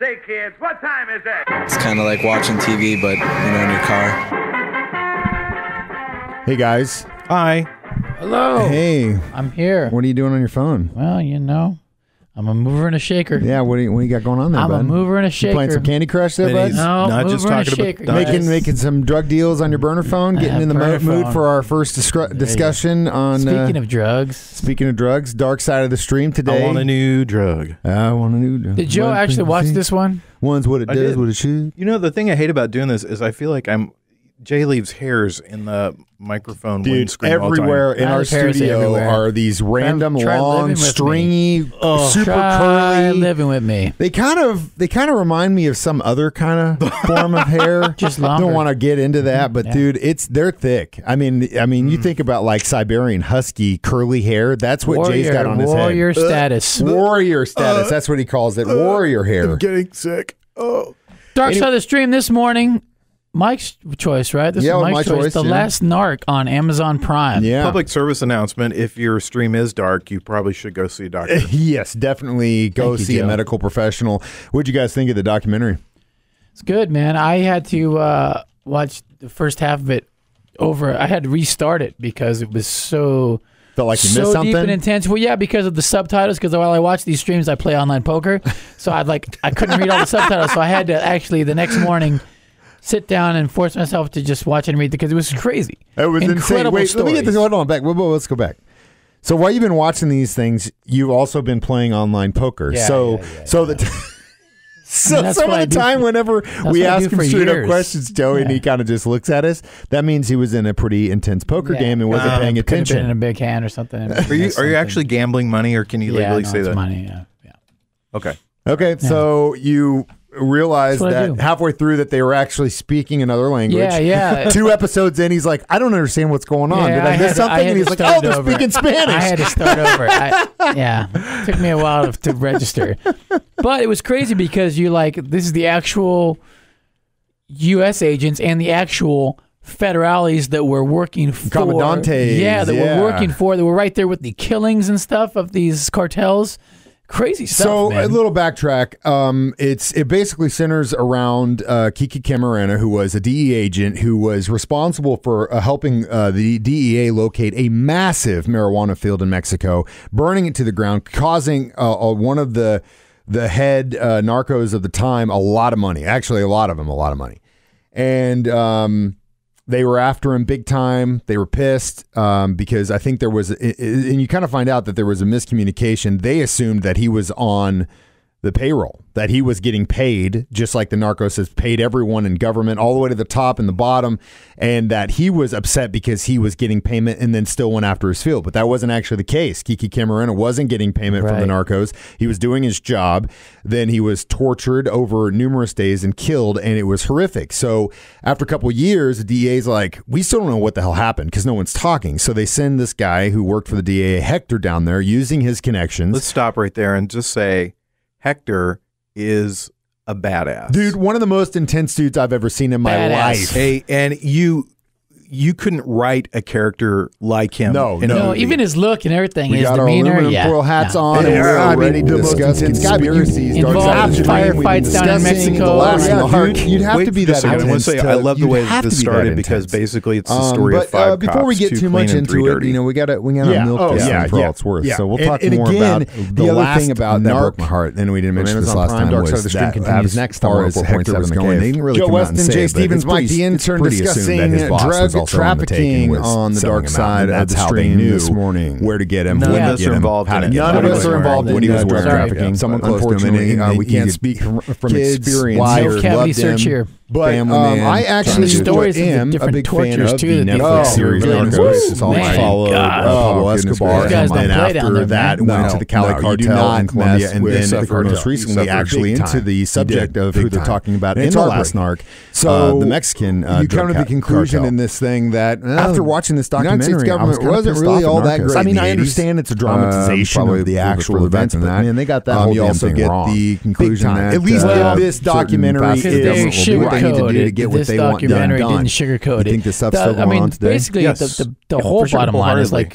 Say, kids, what time is it? It's kind of like watching TV, but, in your car. Hey, guys. Hi. Hello. Hey. I'm here. What are you doing on your phone? Well, I'm a mover and a shaker. Yeah, what do you got going on there, I'm bud? a mover and a shaker. You playing some Candy Crush there, bud? No, not mover just and a talking shaker, about guys. Making some drug deals on your burner phone, getting in the burner mood phone. for our first discussion on... Speaking of drugs. Speaking of drugs, dark side of the stream today. I want a new drug. I want a new drug. Did Joe actually watch this one? One's what it I does, did. what it should. The thing I hate about doing this is I feel like Jay leaves hairs in the microphone Dude, windscreen everywhere in our studio are these random, long, stringy, super Try curly. living with me. They kind of remind me of some other kind of form of hair. Just longer. Don't want to get into that, but dude, they're thick. I mean, you think about like Siberian Husky curly hair. That's what Jay's got on his head. Warrior status. Warrior status. That's what he calls it. Warrior hair. I'm getting sick. Oh. Dark side of the stream this morning. Mike's choice, right? This is Mike's choice. The Last Narc on Amazon Prime. Yeah. Public service announcement. If your stream is dark, you probably should go see a doctor. Yes, definitely go see a medical professional. What'd you guys think of the documentary? It's good, man. I had to watch the first half of it over. I had to restart it because it was so... Felt like you missed something? deep and intense. Well, yeah, because of the subtitles. Because while I watch these streams, I play online poker. So I couldn't read all the subtitles. So I had to actually the next morning sit down and force myself to just watch and read because it was crazy. It was insane. Wait, let me get this. Hold on, back. Let's go back. So while you've been watching these things, you've also been playing online poker. Some of the time, whenever we ask him straight up questions, Joey, and he kind of just looks at us, that means he was in a pretty intense poker game and wasn't paying attention. Could have been in a big hand or something. Are you actually gambling money, or can you legally say that? Money. Yeah. Okay. So you realized that halfway through that they were actually speaking another language. Yeah. 2 episodes in, he's like, I don't understand what's going on. Did I miss something? And he's like, oh, they're speaking Spanish. I had to start over. It took me a while to register. But it was crazy because this is the actual U.S. agents and the actual federales that were working for. Commandantes. Yeah, were working for. They were right there with the killings and stuff of these cartels. Crazy stuff, So man. a little backtrack. It basically centers around Kiki Camarena, who was a DEA agent who was responsible for helping the DEA locate a massive marijuana field in Mexico, burning it to the ground, causing one of the head narcos of the time a lot of money. Actually, a lot of them a lot of money, and they were after him big time. They were pissed because I think there was, and you kind of find out that there was a miscommunication. They assumed that he was on the payroll, that he was getting paid, just like the narcos has paid everyone in government all the way to the top and the bottom, and that he was upset because he was getting payment and then still went after his field. But that wasn't actually the case. Kiki Camarena wasn't getting payment from the narcos. He was doing his job. Then he was tortured over numerous days and killed, and it was horrific. So after a couple of years, the DA's like, we still don't know what the hell happened because no one's talking. So they send this guy who worked for the DA, Hector, down there using his connections. Let's stop right there and just say Hector is a badass. Dude, one of the most intense dudes I've ever seen in my life. Hey, and you couldn't write a character like him. No, even his look and everything, his got demeanor. Our aluminum foil hats on, and we're ready to discuss conspiracies. Involved firefights down in Mexico. You'd have to be that intense. I want to say, I love the way this started because basically it's the story of 5 before we get too much into it, we gotta milk this thing for all it's worth. So we'll talk more about the other thing about that broke my heart, and we didn't mention this last time, was that his next star as Hector was going. They didn't really come out and say it, but Jay Stevens, Mike the Intern, discussing drug trafficking on the dark side of the stream this morning. Where to get him, none of us are involved in it. None of us are involved in drug trafficking. Someone close to him, and we can't speak from experience. No cavity search here. But I actually am a big fan of the Netflix series Narcos. It's all followed Pablo Escobar, and then after that went into the Cali cartel in Colombia, and then most recently actually into the subject of who they're talking about in the Last Narc. So the Mexican you come to the conclusion in this thing that after watching this documentary, government wasn't really all that great. I mean, I understand it's a dramatization of the actual events, but man, they got that whole damn thing wrong. You also get the conclusion that at least this documentary is what they need to do to get what they want done. Didn't sugarcoat it. You think the stuff's still going on today? Basically, the whole bottom line is like,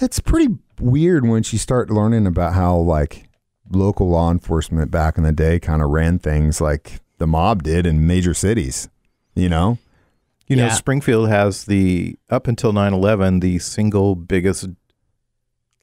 it's pretty weird once you start learning about how like local law enforcement back in the day kind of ran things like the mob did in major cities, you know? You know, Springfield has up until 9/11, the single biggest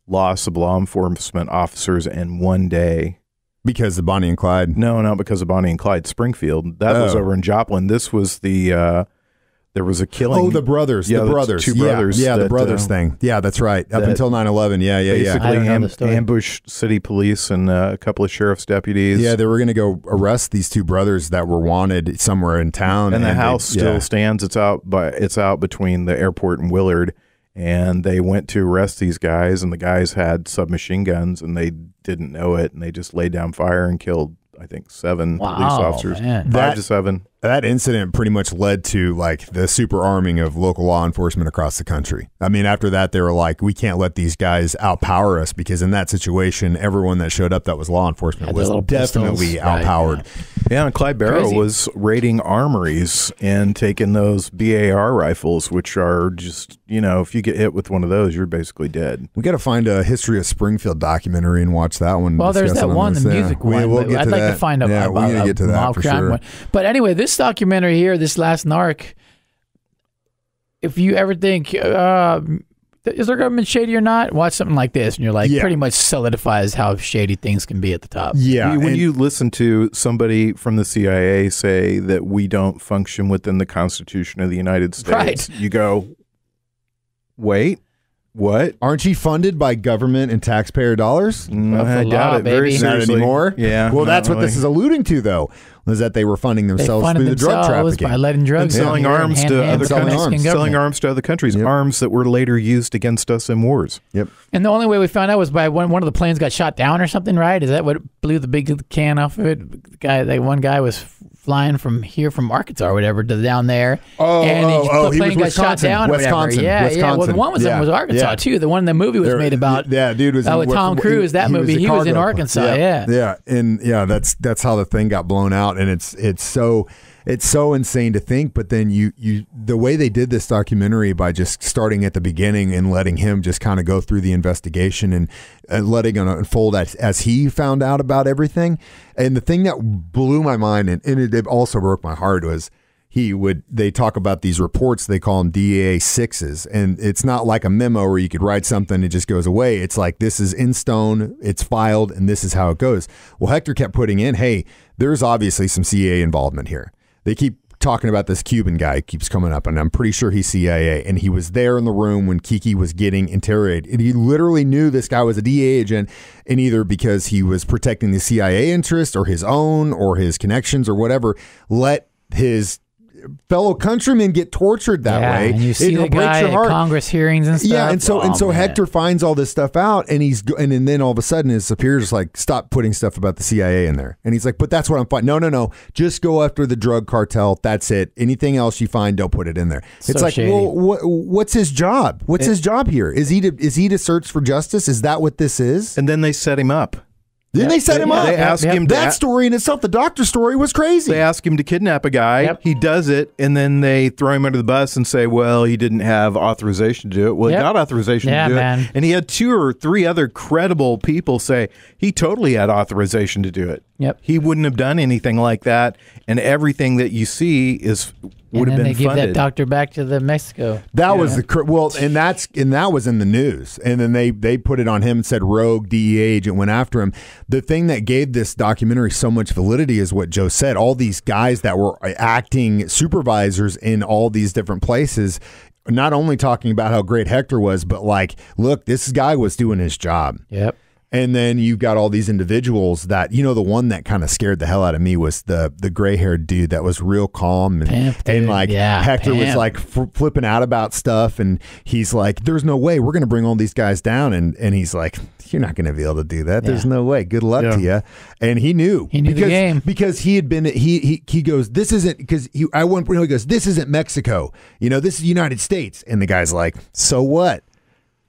loss of law enforcement officers in one day. Because of Bonnie and Clyde. No, not because of Bonnie and Clyde. Springfield. That was over in Joplin. This was there was a killing. Oh, the brothers. Yeah, the brothers. two brothers. Yeah, the that, brothers thing. Yeah, that's right. Up until 9/11. Yeah. Basically I don't know the story. ambushed city police and a couple of sheriff's deputies. Yeah, they were going to go arrest these two brothers that were wanted somewhere in town. And the house still stands. It's out between the airport and Willard. And they went to arrest these guys, and the guys had submachine guns, and they didn't know it, and they just laid down fire and killed I think 7 Wow, police officers, man. 5 to 7. That incident pretty much led to like the super arming of local law enforcement across the country. I mean, after that, they were like, we can't let these guys outpower us, because in that situation, everyone that showed up that was law enforcement Had their was little definitely pistols. Right, outpowered. Yeah, and Clyde Barrow Crazy. was raiding armories and taking those BAR rifles, which are just, if you get hit with one of those, you're basically dead. We got to find a History of Springfield documentary and watch that one. Well, there's discuss that it one, the this. music Yeah. one. We'll but get I'd to like that. to find out Yeah, about we're gonna a get to that mob for crime sure. one. But anyway, this documentary here, this Last Narc, if you ever think, is their government shady or not? Watch something like this, and you're like, Yeah. pretty much solidifies how shady things can be at the top. Yeah, When and- you listen to somebody from the CIA say that we don't function within the Constitution of the United States, Right. you go, wait, what? aren't you funded by government and taxpayer dollars? I doubt it. Very baby. Not seriously. anymore. Yeah. Well, not that's what this really. is alluding to, though, was that they were funding They themselves funded through the drug themselves trafficking. by letting drugs And selling in here arms hand to in hand other with the selling countries, Mexican arms. government. selling arms to other countries, Yep. arms that were later used against us in wars. Yep. And the only way we found out was by one of the planes got shot down or something, right? Is that what blew the big can off of it? That one guy was flying from Arkansas or whatever to down there. And the he plane was got shot Wisconsin. down or whatever. Wisconsin. Yeah, yeah. Well, the Wisconsin. one was Yeah. was Arkansas Yeah. too. The one the movie was There- made about. Yeah, dude was with Tom Cruise. That movie, he was in cargo- Arkansas. Yeah. yeah, and yeah, that's how the thing got blown out, and it's so insane to think. But then you the way they did this documentary by just starting at the beginning and letting him just kind of go through the investigation and letting it unfold as he found out about everything. And the thing that blew my mind and it also broke my heart was. They talk about these reports, they call them DEA 6s, and it's not like a memo where you could write something and it just goes away. It's like, this is in stone, it's filed, and this is how it goes. Well, Hector kept putting in, hey, there's obviously some CIA involvement here. They keep talking about this Cuban guy, keeps coming up, and I'm pretty sure he's CIA, and he was there in the room when Kiki was getting interrogated. And he literally knew this guy was a DEA agent, and either because he was protecting the CIA interest or his own or his connections or whatever, let his fellow countrymen get tortured that way. And you see it the breaks guy your at heart. Congress hearings and stuff. Yeah, and so Oh, man. Hector finds all this stuff out, and and then all of a sudden his superior's like, stop putting stuff about the CIA in there, and he's like, but that's what I'm finding. No, just go after the drug cartel. That's it. Anything else you find, don't put it in there. It's So like, shady. well, what's his job? What's his job here? Is he to search for justice? Is that what this is? And then they set him up. Then they set him up. They asked him to that story in itself, the doctor story, was crazy. They ask him to kidnap a guy. Yep. He does it, and then they throw him under the bus and say, well, he didn't have authorization to do it. Well, Yep. he got authorization Yeah, to do man. it. And he had 2 or 3 other credible people say he totally had authorization to do it. Yep. He wouldn't have done anything like that. And everything that you see would and have then been they give funded. that doctor back to the Mexico. That was and that was in the news, and then they put it on him and said rogue DEA agent went after him. The thing that gave this documentary so much validity is what Joe said. All these guys that were acting supervisors in all these different places, not only talking about how great Hector was, but like, look, this guy was doing his job. Yep. And then you've got all these individuals that, the one that kind of scared the hell out of me was the gray-haired dude that was real calm. And, Pimp, dude. Hector was Pimp. like flipping out about stuff. And he's like, there's no way we're going to bring all these guys down. And he's like, you're not going to be able to do that. There's no way. Good luck to you. And he knew. He knew the game. Because he had been, he goes, this isn't, because he goes, this isn't Mexico. This is United States. And the guy's like, so what?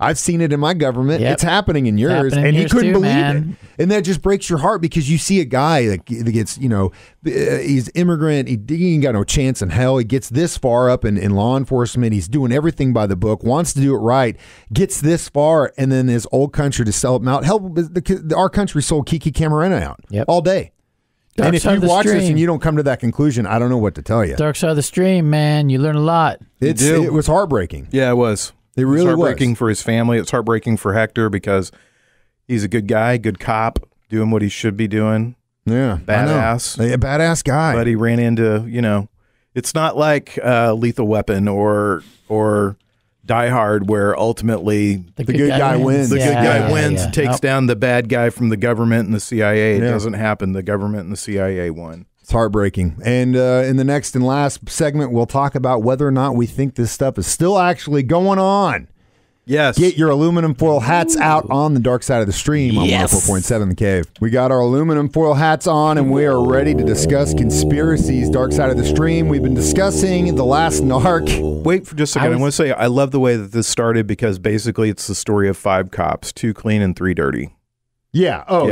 I've seen it in my government. Yep. It's happening in yours. Happening in And he yours couldn't too, believe man. it. And that just breaks your heart because you see a guy that gets, he's immigrant. He ain't got no chance in hell. He gets this far up in law enforcement. He's doing everything by the book, wants to do it right, gets this far, and then his old country to sell him out. Hell, our country sold Kiki Camarena out all day. Dark and if side you of the watch this stream. and you don't come to that conclusion, I don't know what to tell you. Dark side of the stream, man. You learn a lot. It was heartbreaking. Yeah, it was. It really was heartbreaking was. for his family. It's heartbreaking for Hector because he's a good guy, good cop, doing what he should be doing. Yeah. Badass. A badass guy. But he ran into, it's not like Lethal Weapon or Die Hard where ultimately The good guy wins. the Yeah, good guy wins yeah. and takes Nope. down the bad guy from the government and the CIA. It Yeah. doesn't happen. The government and the CIA won. It's heartbreaking. And in the next and last segment, we'll talk about whether or not we think this stuff is still actually going on. Yes. Get your aluminum foil hats out on the dark side of the stream on 104.7 The Cave. We got our aluminum foil hats on, and we are ready to discuss conspiracies. Dark side of the stream. We've been discussing the Last Narc. Wait for just a second. I want to say I love the way that this started because basically it's the story of 5 cops, 2 clean and 3 dirty. Yeah. Oh,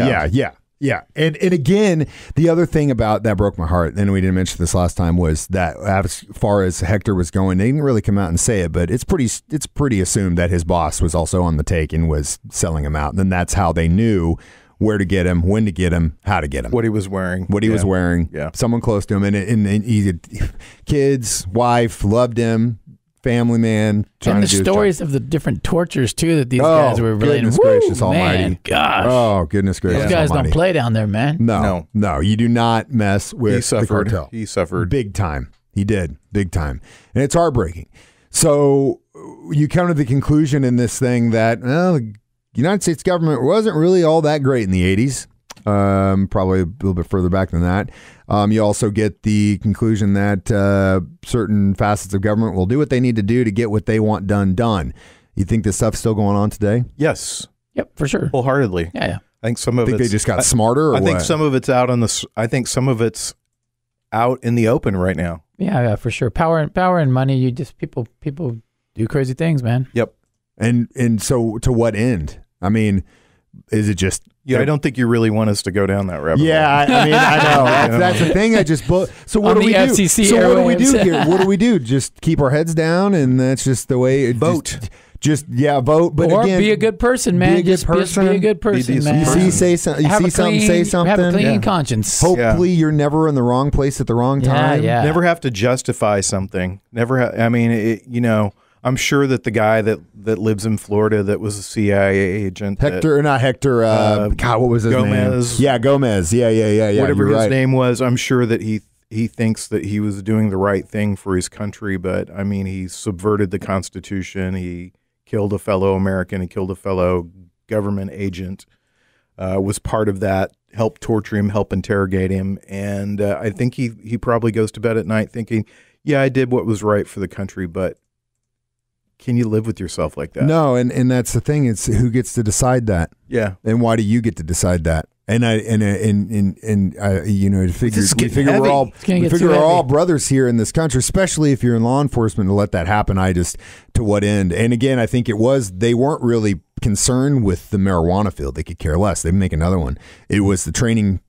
yeah. And again, the other thing about that broke my heart, and we didn't mention this last time, was that as far as Hector was going, they didn't really come out and say it, but it's pretty assumed that his boss was also on the take and was selling him out. And then that's how they knew where to get him, when to get him, how to get him. What he was wearing. Yeah. Someone close to him. And he had kids, wife, loved him. Family man, and the stories of the different tortures too that these guys were relating. Goodness gracious almighty! Man, gosh! Oh goodness gracious! Those guys almighty. don't play down there, man. No. You do not mess with the cartel. He suffered big time. He did big time, and it's heartbreaking. So you come to the conclusion in this thing that the United States government wasn't really all that great in the 80s. Probably a little bit further back than that. You also get the conclusion that certain facets of government will do what they need to do to get what they want done. You think this stuff's still going on today? Yes. Yep, for sure. Wholeheartedly. Yeah. I think some of they just got smarter. Or I think some of it's out on the. I think some of it's out in the open right now. Yeah, for sure. Power and money. You just people do crazy things, man. Yep. And so to what end? I mean, is it just? Yeah, I don't think you really want us to go down that rabbit hole. Yeah, I mean, I know. That's the thing. So what do we do? FCC so what do we airwaves. do here? What do we do? Just keep our heads down, and that's just the way. Vote. Just vote. But or again, be a good person, man. Be a good just person. be a good person, decent man. You see something. Say something. Have a clean conscience. Hopefully, you're never in the wrong place at the wrong time. Yeah. Never have to justify something. I mean, I'm sure that the guy that lives in Florida that was a CIA agent. God, what was his Gomez. name? Yeah, Gomez. Yeah. Whatever his right. name was, I'm sure that he thinks that he was doing the right thing for his country, but I mean, he subverted the Constitution. He killed a fellow American. He killed a fellow government agent. Was part of that. Helped torture him. Helped interrogate him. And I think he probably goes to bed at night thinking, "Yeah, I did what was right for the country, but." Can you live with yourself like that? No, and that's the thing. It's who gets to decide that. Yeah. And why do you get to decide that? And we figure we're all brothers here in this country, especially if you're in law enforcement, to let that happen. To what end? And again, I think they weren't really concerned with the marijuana field. They could care less. They'd make another one. It was the training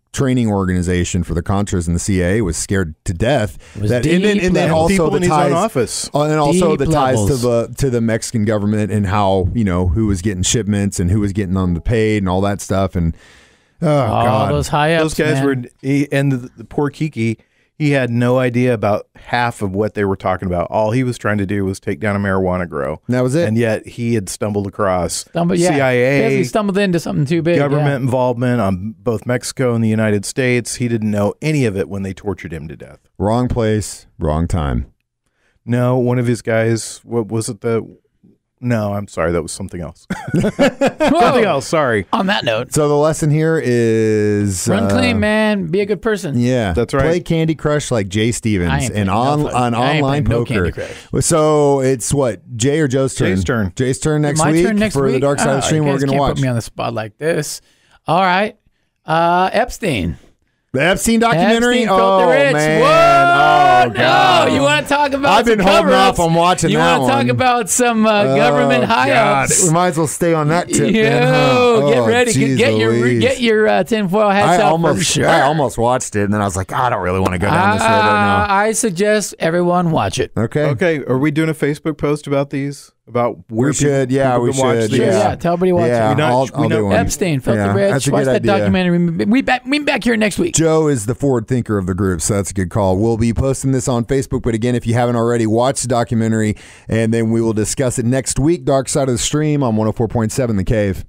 organization for the Contras and the CIA was scared to death. And then also the ties, office. And also the ties levels. to the Mexican government and how who was getting shipments and who was getting them paid and all that stuff. And God, those high ups, those guys man. and the poor Kiki. He had no idea about half of what they were talking about. All he was trying to do was take down a marijuana grow. And that was it. And yet he had stumbled across He CIA, stumbled into something too big. government involvement on both Mexico and the United States. He didn't know any of it when they tortured him to death. Wrong place, wrong time. No, one of his guys, what was it? No, I'm sorry. That was something else. Something else. Sorry. On that note, So the lesson here is run clean, man. Be a good person. Yeah, That's right. Play Candy Crush like Jay I Stevens ain't and playing online no poker. Candy Crush. So it's what, Jay or Joe's turn? Jay's turn. Jay's turn next My week turn next for week? the Dark Side of the Stream. You We're guys going to can't watch put me on the spot like this. All right. Epstein. the Epstein documentary. Epstein Filthy Rich. Man, Whoa, God. no! You want to talk about? I've been some holding cover-ups? off on watching you that want to talk one. about some government high God, ups? we might as well stay on that tip. Yo, then, huh? get Oh, ready. geez Louise. Get your tinfoil hats out for sure. I almost watched it, and then I was like, I don't really want to go down this road right I suggest everyone watch it. now. Okay. Okay. Are we doing a Facebook post about these? About where We should. people Yeah, can we watch should. these? Yeah, tell everybody to watch Yeah, it. We I'll do one. Epstein, Filthy Yeah, Rich. that's a Watch good that idea. documentary. We back here next week. Joe is the forward thinker of the group, so that's a good call. We'll be posting this on Facebook, but again, if you haven't already, watch the documentary, and then we will discuss it next week, Dark Side of the Stream on 104.7 The Cave.